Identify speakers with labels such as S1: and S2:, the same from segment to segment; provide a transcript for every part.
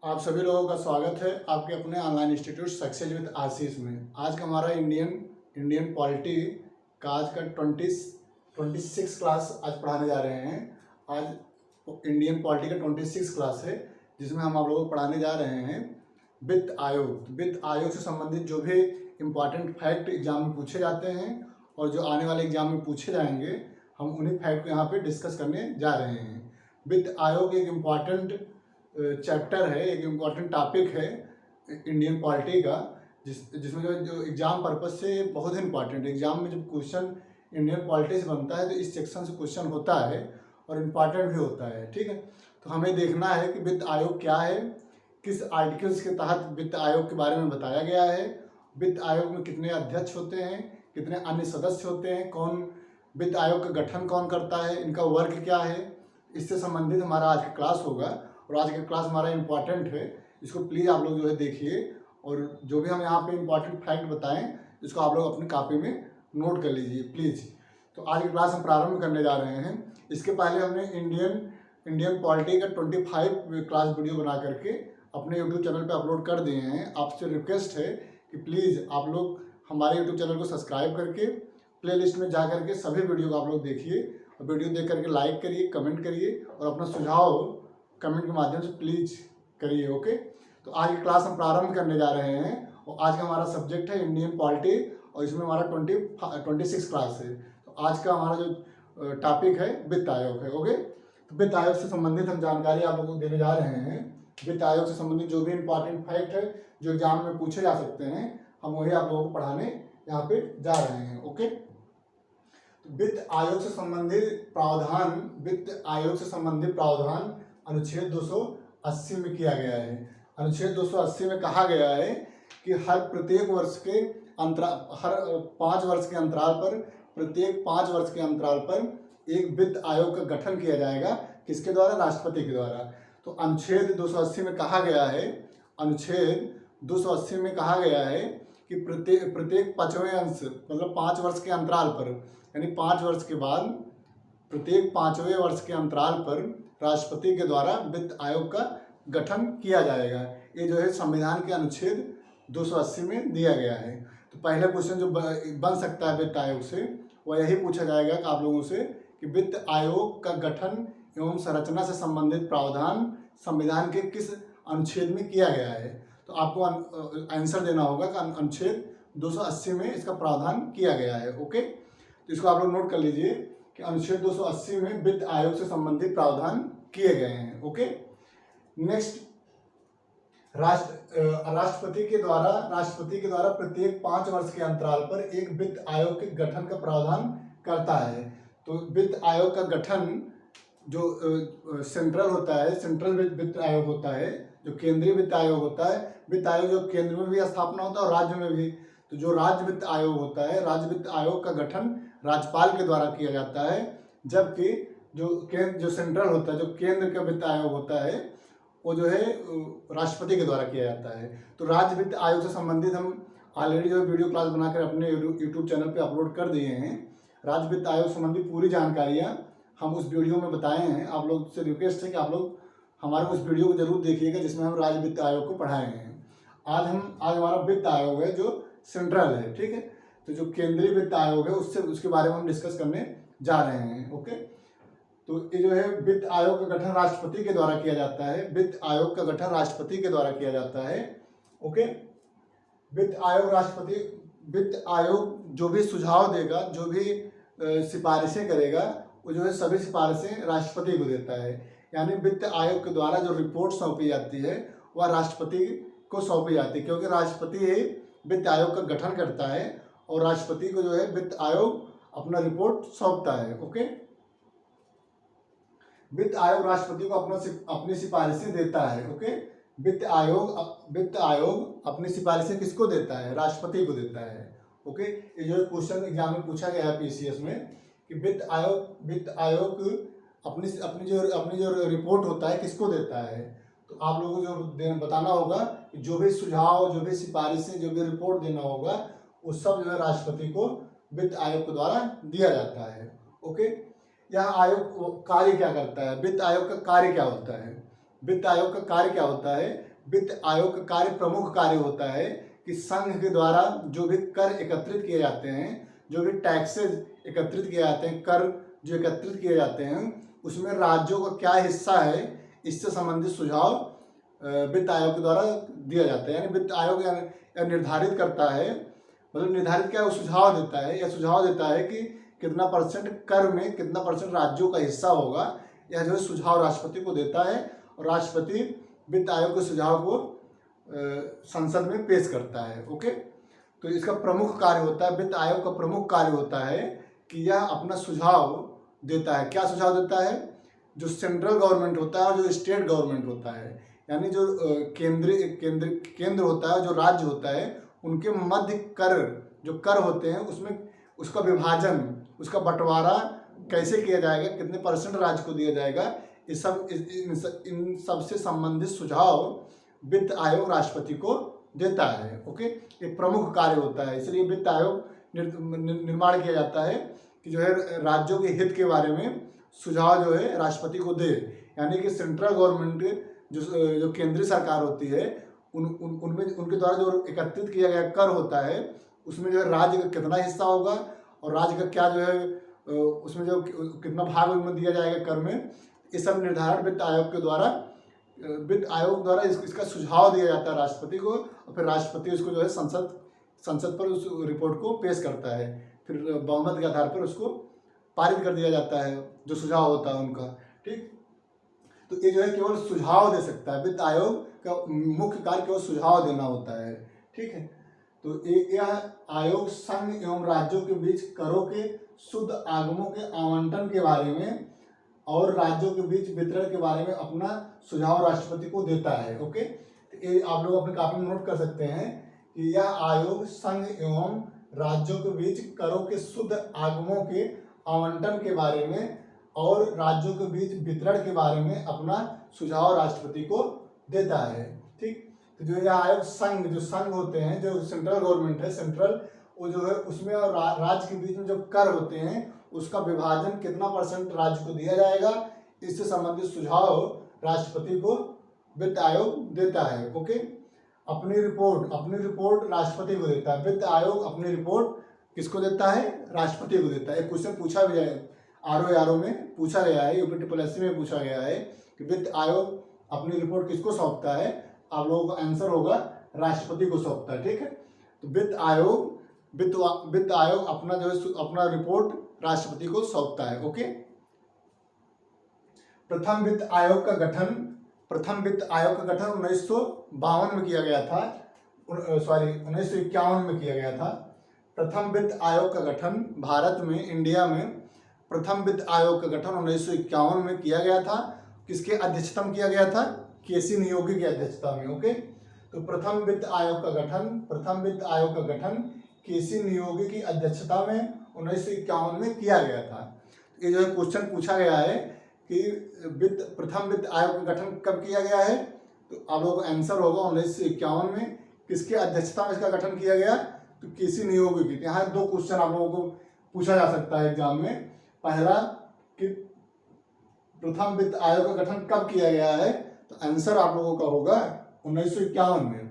S1: आप सभी लोगों का स्वागत है आपके अपने ऑनलाइन इंस्टीट्यूट सक्सेस विद आशीष में। आज का हमारा इंडियन पॉलिटी का आज का 26 क्लास आज पढ़ाने जा रहे हैं। आज इंडियन पॉलिटी का 26 क्लास है, जिसमें हम आप लोगों को पढ़ाने जा रहे हैं वित्त आयोग। वित्त आयोग से संबंधित जो भी इम्पॉर्टेंट फैक्ट एग्जाम में पूछे जाते हैं और जो आने वाले एग्जाम में पूछे जाएंगे, हम उन्हीं फैक्ट को यहाँ पे डिस्कस करने जा रहे हैं। वित्त आयोग एक इम्पॉर्टेंट चैप्टर है, एक इम्पॉर्टेंट टॉपिक है इंडियन पॉलिटी का, जिसमें जो एग्जाम पर्पज से बहुत ही इम्पॉर्टेंट है। एग्जाम में जब क्वेश्चन इंडियन पॉलिटी से बनता है तो इस सेक्शन से क्वेश्चन होता है और इम्पॉर्टेंट भी होता है। ठीक है, तो हमें देखना है कि वित्त आयोग क्या है, किस आर्टिकल्स के तहत वित्त आयोग के बारे में बताया गया है, वित्त आयोग में कितने अध्यक्ष होते हैं, कितने अन्य सदस्य होते हैं, कौन वित्त आयोग का गठन कौन करता है, इनका वर्ग क्या है। इससे संबंधित हमारा आज का क्लास होगा और आज का क्लास हमारा इम्पॉर्टेंट है। इसको प्लीज़ आप लोग जो है देखिए और जो भी हम यहाँ पे इम्पॉर्टेंट फैक्ट बताएं इसको आप लोग अपनी कॉपी में नोट कर लीजिए प्लीज़। तो आज की क्लास हम प्रारंभ करने जा रहे हैं। इसके पहले हमने इंडियन पॉलिटी का 25 क्लास वीडियो बना करके अपने यूट्यूब चैनल पे अपलोड कर दिए हैं। आपसे रिक्वेस्ट है कि प्लीज़ आप लोग हमारे यूट्यूब चैनल को सब्सक्राइब करके प्लेलिस्ट में जा करके सभी वीडियो को आप लोग देखिए और वीडियो देख करके लाइक करिए, कमेंट करिए और अपना सुझाव कमेंट के माध्यम से प्लीज करिए। ओके, तो आज की क्लास हम प्रारंभ करने जा रहे हैं और आज का हमारा सब्जेक्ट है इंडियन पॉलिटी और इसमें हमारा 26 क्लास है। तो आज का हमारा जो टॉपिक है वित्त आयोग है। ओके, तो वित्त आयोग से संबंधित हम जानकारी आप लोगों को देने जा रहे हैं। वित्त आयोग से संबंधित जो भी इम्पॉर्टेंट फैक्ट है जो एग्जाम में पूछे जा सकते हैं, हम वही आप लोगों को पढ़ाने यहाँ पे जा रहे हैं। ओके, वित्त आयोग से संबंधित प्रावधान अनुच्छेद 280 में किया गया है। अनुच्छेद 280 में कहा गया है कि हर 5 वर्ष के अंतराल पर एक वित्त आयोग का गठन किया जाएगा। किसके द्वारा? राष्ट्रपति के द्वारा। तो अनुच्छेद 280 में कहा गया है कि प्रत्येक 5वें अंश मतलब 5 वर्ष के अंतराल पर, यानी 5 वर्ष के बाद प्रत्येक 5वें वर्ष के अंतराल पर राष्ट्रपति के द्वारा वित्त आयोग का गठन किया जाएगा। ये जो है संविधान के अनुच्छेद 280 में दिया गया है। तो पहला क्वेश्चन जो बन सकता है वित्त आयोग से वह यही पूछा जाएगा कि आप लोगों से कि वित्त आयोग का गठन एवं संरचना से संबंधित प्रावधान संविधान के किस अनुच्छेद में किया गया है। तो आपको आंसर देना होगा कि अनुच्छेद 280 में इसका प्रावधान किया गया है। ओके, तो इसको आप लोग नोट कर लीजिए कि अनुच्छेद 280 में वित्त आयोग से संबंधित प्रावधान किए गए हैं। ओके, नेक्स्ट, राष्ट्रपति के द्वारा प्रत्येक 5 वर्ष के अंतराल पर एक वित्त आयोग के गठन का प्रावधान करता है। तो वित्त आयोग का गठन जो सेंट्रल वित्त आयोग होता है, जो केंद्रीय वित्त आयोग होता है, वित्त आयोग जो केंद्र में भी स्थापना होता है और राज्य में भी। तो जो राज्य वित्त आयोग होता है, राज्य वित्त आयोग का गठन राज्यपाल के द्वारा किया जाता है, जबकि जो सेंट्रल होता है, जो केंद्र का वित्त आयोग होता है, वो जो है राष्ट्रपति के द्वारा किया जाता है। तो राज्य वित्त आयोग से संबंधित हम ऑलरेडी जो वीडियो क्लास बनाकर अपने यूट्यूब चैनल पे अपलोड कर दिए हैं। राज्य वित्त आयोग से संबंधित पूरी जानकारियाँ हम उस वीडियो में बताए हैं। आप लोग से रिक्वेस्ट है कि आप लोग हमारे उस वीडियो को जरूर देखिएगा जिसमें हम राज्य वित्त आयोग को पढ़ाए हैं। आज हमारा वित्त आयोग है जो सेंट्रल है। ठीक है, तो जो केंद्रीय वित्त आयोग है उसके बारे में हम डिस्कस करने जा रहे हैं। ओके, तो ये जो है वित्त आयोग का गठन राष्ट्रपति के द्वारा किया जाता है। वित्त आयोग का गठन राष्ट्रपति के द्वारा किया जाता है। ओके, वित्त आयोग जो भी सुझाव देगा, जो भी सिफारिशें करेगा, वो जो है सभी सिफारिशें राष्ट्रपति को देता है। यानी वित्त आयोग के द्वारा जो रिपोर्ट सौंपी जाती है वह राष्ट्रपति को सौंपी जाती है, क्योंकि राष्ट्रपति ही वित्त आयोग का गठन करता है और राष्ट्रपति को जो है वित्त आयोग अपना रिपोर्ट सौंपता है। ओके, वित्त आयोग राष्ट्रपति को अपनी सिफारिशें देता है। ओके, वित्त आयोग अपनी सिफारिशें किसको देता है? राष्ट्रपति को देता है। ओके, ये जो क्वेश्चन एग्जाम में पूछा गया है पीसीएस में कि वित्त आयोग अपनी जो रिपोर्ट होता है किसको देता है। तो आप लोगों को जो बताना होगा कि जो भी सुझाव, जो भी सिफारिशें, जो भी रिपोर्ट देना होगा वो सब जो है राष्ट्रपति को वित्त आयोग के द्वारा दिया जाता है। ओके, यह आयोग कार्य क्या करता है? वित्त आयोग का कार्य क्या होता है? वित्त आयोग का कार्य क्या होता है? वित्त आयोग का कार्य, प्रमुख कार्य होता है कि संघ के द्वारा जो भी कर एकत्रित किए जाते हैं, जो भी टैक्सेस एकत्रित किए जाते हैं, कर जो एकत्रित किए जाते हैं, उसमें राज्यों का क्या हिस्सा है, इससे संबंधित सुझाव वित्त आयोग के द्वारा दिया जाता है। यानी वित्त आयोग निर्धारित करता है, मतलब निर्धारित क्या, वो सुझाव देता है, या सुझाव देता है कि कितना परसेंट कर में कितना परसेंट राज्यों का हिस्सा होगा, यह जो है सुझाव राष्ट्रपति को देता है, और राष्ट्रपति वित्त आयोग के सुझाव को संसद में पेश करता है। ओके, तो इसका प्रमुख कार्य होता है, वित्त आयोग का प्रमुख कार्य होता है कि यह अपना सुझाव देता है। क्या सुझाव देता है? जो सेंट्रल गवर्नमेंट होता है और जो स्टेट गवर्नमेंट होता है, यानी जो केंद्र होता है, जो राज्य होता है, उनके मध्य कर जो कर होते हैं, उसमें उसका विभाजन, उसका बंटवारा कैसे किया जाएगा, कितने परसेंट राज्य को दिया जाएगा, ये सब इन सब से संबंधित सुझाव वित्त आयोग राष्ट्रपति को देता है। ओके, ये प्रमुख कार्य होता है, इसलिए वित्त आयोग निर्माण किया जाता है कि जो है राज्यों के हित के बारे में सुझाव जो है राष्ट्रपति को दे। यानी कि सेंट्रल गवर्नमेंट जो केंद्रीय सरकार होती है, उनमें उनके द्वारा जो एकत्रित किया गया कर होता है, उसमें जो है राज्य का कितना हिस्सा होगा और राज्य का क्या जो है उसमें जो कितना भाग उनमें दिया जाएगा कर में, ये सब निर्धारण वित्त आयोग द्वारा इसका सुझाव दिया जाता है राष्ट्रपति को, और फिर राष्ट्रपति उसको जो है संसद पर उस रिपोर्ट को पेश करता है, फिर बहुमत के आधार पर उसको पारित कर दिया जाता है जो सुझाव होता है उनका। ठीक, तो ये जो है केवल सुझाव दे सकता है, वित्त आयोग का मुख्य कार्य केवल सुझाव देना होता है। ठीक है, तो यह आयोग संघ एवं राज्यों के बीच करों के शुद्ध आगमों के आवंटन के बारे में और राज्यों के बीच वितरण के बारे में अपना सुझाव राष्ट्रपति को देता है। ओके, तो ये आप लोग अपने कॉपी में नोट कर सकते हैं कि यह आयोग संघ एवं राज्यों के बीच करों के शुद्ध आगमों के आवंटन के बारे में और राज्यों के बीच वितरण के बारे में अपना सुझाव राष्ट्रपति को देता है। ठीक, तो जो यह आयोग जो संघ होते हैं, जो सेंट्रल गवर्नमेंट है, सेंट्रल, वो जो है उसमें और राज्य के बीच में जो कर होते हैं, उसका विभाजन कितना परसेंट राज्य को दिया जाएगा, इससे संबंधित सुझाव राष्ट्रपति को वित्त आयोग देता है। ओके, अपनी रिपोर्ट राष्ट्रपति को देता है। वित्त आयोग अपनी रिपोर्ट किसको देता है? राष्ट्रपति को देता है। एक क्वेश्चन पूछा भी है, आरओ में पूछा गया है, यूपी में पूछा गया है कि वित्त आयोग अपनी रिपोर्ट किसको सौंपता है? आप लोगों का आंसर होगा राष्ट्रपति को सौंपता है। ठीक है, तो वित्त आयोग अपना जो है अपना रिपोर्ट राष्ट्रपति को सौंपता है। ओके, प्रथम वित्त आयोग का गठन 1952 में किया गया था, 1951 में किया गया था। प्रथम वित्त आयोग का गठन भारत में, इंडिया में प्रथम वित्त आयोग का गठन 1951 में किया गया था। किसके अध्यक्षता में किया गया था? केसी नियोगी की अध्यक्षता में। ओके, तो प्रथम वित्त आयोग का गठन केसी नियोगी की अध्यक्षता में 1951 में किया गया था। ये जो है क्वेश्चन पूछा गया है कि प्रथम वित्त आयोग का गठन कब किया गया है, तो आप लोगों का आंसर होगा 1951 में। किसके अध्यक्षता में इसका गठन किया गया? तो केसी नियोगी की। यहाँ 2 क्वेश्चन आप लोगों को पूछा जा सकता है एग्जाम में। पहला कि प्रथम वित्त आयोग का गठन कब किया गया है, तो आंसर आप लोगों का होगा 1951 में।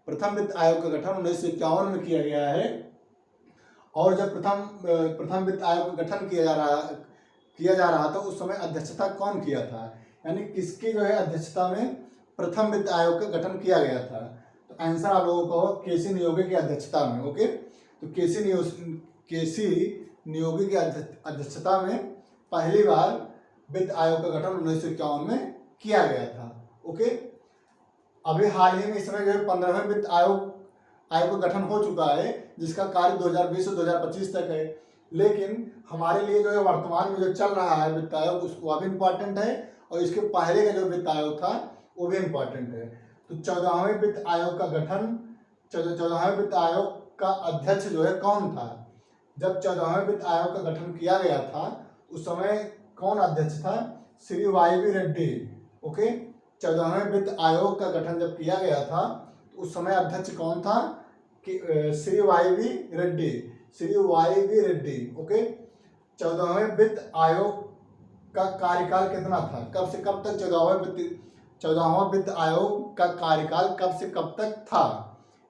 S1: प्रथम वित्त आयोग का गठन 1951 में किया गया है। और जब प्रथम वित्त आयोग का गठन किया जा रहा था, उस समय अध्यक्षता कौन किया था? यानी किसकी जो है अध्यक्षता में प्रथम वित्त आयोग का गठन किया गया था? तो आंसर आप लोगों को केसी नियोगी की अध्यक्षता में। ओके, तो केसी नियोगी की अध्यक्षता में पहली बार वित्त आयोग का गठन 1951 में किया गया था। ओके, अभी हाल ही में इस समय जो है 15वें वित्त आयोग का गठन हो चुका है, जिसका कार्य 2020 से 2025 तक है। लेकिन हमारे लिए जो है वर्तमान में जो चल रहा है वित्त आयोग, उसको भी इम्पॉर्टेंट है, और इसके पहले का जो वित्त आयोग था वो भी इम्पॉर्टेंट है। तो 14वें वित्त आयोग का गठन, 14वें वित्त आयोग का अध्यक्ष जो है कौन था? जब 14वें वित्त आयोग का गठन किया गया था, उस समय कौन अध्यक्ष था? श्री वाई रेड्डी। ओके, 14वें वित्त आयोग का गठन जब किया गया था, तो उस समय अध्यक्ष कौन था? कि श्री वाई रेड्डी। ओके, 14वें वित्त आयोग का कार्यकाल कितना था? कब से कब तक 14वां वित्त आयोग का कार्यकाल कब से कब तक था,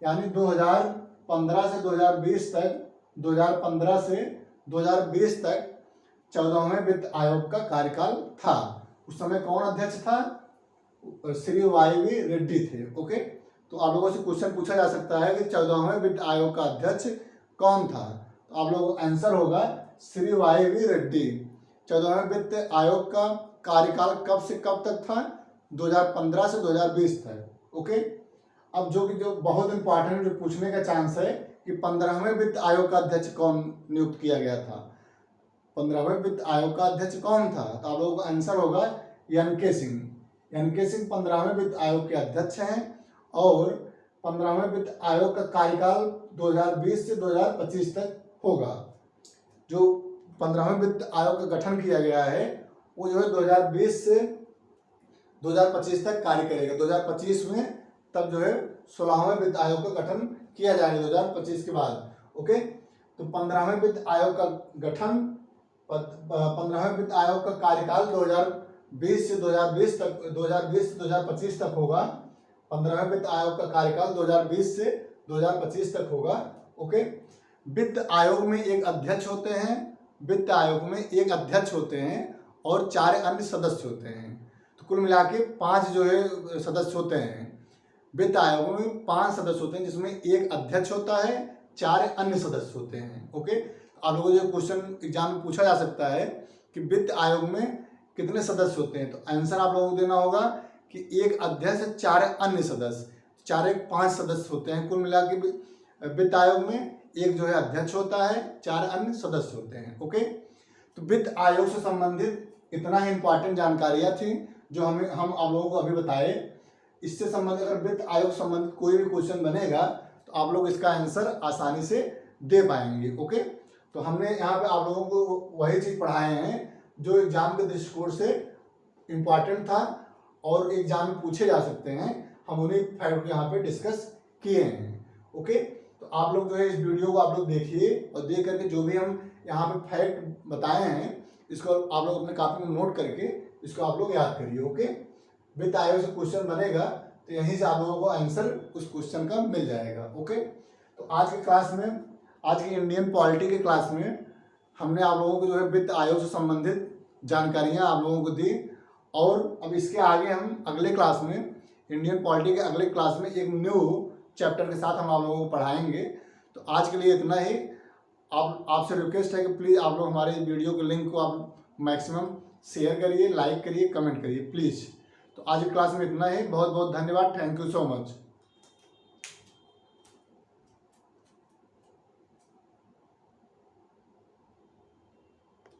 S1: यानी 2015 से 2020 तक, 2015 से 2020 तक 14वें वित्त आयोग का कार्यकाल था। उस समय कौन अध्यक्ष था? श्री YV रेड्डी थे। ओके, तो आप लोगों से क्वेश्चन पूछा जा सकता है कि 14वें वित्त आयोग का अध्यक्ष कौन था, तो आप लोगों का आंसर होगा श्री YV रेड्डी। 14वें वित्त आयोग का कार्यकाल कब से कब तक था? 2015 से 2020 तक। ओके, अब जो बहुत इंपॉर्टेंट जो पूछने का चांस है कि 15वें वित्त आयोग का अध्यक्ष कौन नियुक्त किया गया था, 15वें वित्त आयोग का अध्यक्ष कौन था, तो आप लोगों का आंसर होगा NK सिंह। NK सिंह 15वें वित्त आयोग के अध्यक्ष हैं और 15वें वित्त आयोग का कार्यकाल 2020 से 2025 तक होगा। जो 15वें वित्त आयोग का गठन किया गया है वो जो है 2020 से 2025 तक कार्य करेगा। 2025 में तब जो है 16वें वित्त आयोग का गठन किया जाएगा 2025 के बाद। ओके, तो 15वें वित्त आयोग का गठन, 15वें वित्त आयोग का कार्यकाल 2020 से 2020 तक, 2020 से 2025 तक होगा। 15वें वित्त आयोग का कार्यकाल 2020 से 2025 तक होगा। ओके, वित्त आयोग में एक अध्यक्ष होते हैं, वित्त आयोग में एक अध्यक्ष होते हैं और 4 अन्य सदस्य होते हैं। तो कुल मिला के 5 जो है सदस्य होते हैं। वित्त आयोग में 5 सदस्य होते हैं जिसमें एक अध्यक्ष होता है, 4 अन्य सदस्य होते हैं। ओके, आप लोगों को जो क्वेश्चन एग्जाम में पूछा जा सकता है कि वित्त आयोग में कितने सदस्य होते हैं, तो आंसर आप लोगों को देना होगा कि एक अध्यक्ष, 4 अन्य सदस्य, 4 एक 5 सदस्य होते हैं। कुल मिला के वित्त आयोग में एक जो है अध्यक्ष होता है, 4 अन्य सदस्य होते हैं। ओके, तो वित्त आयोग से संबंधित इतना ही इंपॉर्टेंट जानकारियाँ थी जो हम आप लोगों को अभी बताए। इससे संबंधित अगर वित्त आयोग संबंधित कोई भी क्वेश्चन बनेगा तो आप लोग इसका आंसर आसानी से दे पाएंगे। ओके, तो हमने यहाँ पे आप लोगों को वही चीज़ पढ़ाए हैं जो एग्जाम के दृष्टिकोण से इम्पॉर्टेंट था और एग्जाम में पूछे जा सकते हैं। हम उन्हीं फैक्ट यहाँ पे डिस्कस किए हैं। ओके, तो आप लोग जो है इस वीडियो को आप लोग देखिए और देख करके जो भी हम यहाँ पे फैक्ट बताए हैं इसको आप लोग अपने कॉपी में नोट करके इसको आप लोग याद करिए। ओके, वित्त आयोग से क्वेश्चन बनेगा तो यहीं से आप लोगों को आंसर उस क्वेश्चन का मिल जाएगा। ओके, तो आज की क्लास में, आज की इंडियन पॉलिटी की क्लास में हमने आप लोगों को जो है वित्त आयोग से संबंधित जानकारियाँ आप लोगों को दी और अब इसके आगे हम अगले क्लास में, इंडियन पॉलिटी के अगले क्लास में एक न्यू चैप्टर के साथ हम आप लोगों को पढ़ाएंगे। तो आज के लिए इतना ही। आपसे रिक्वेस्ट है कि प्लीज़ आप लोग हमारे वीडियो के लिंक को आप मैक्सिमम शेयर करिए, लाइक करिए, कमेंट करिए प्लीज़। तो आज की क्लास में इतना ही। बहुत बहुत धन्यवाद। Thank you so much.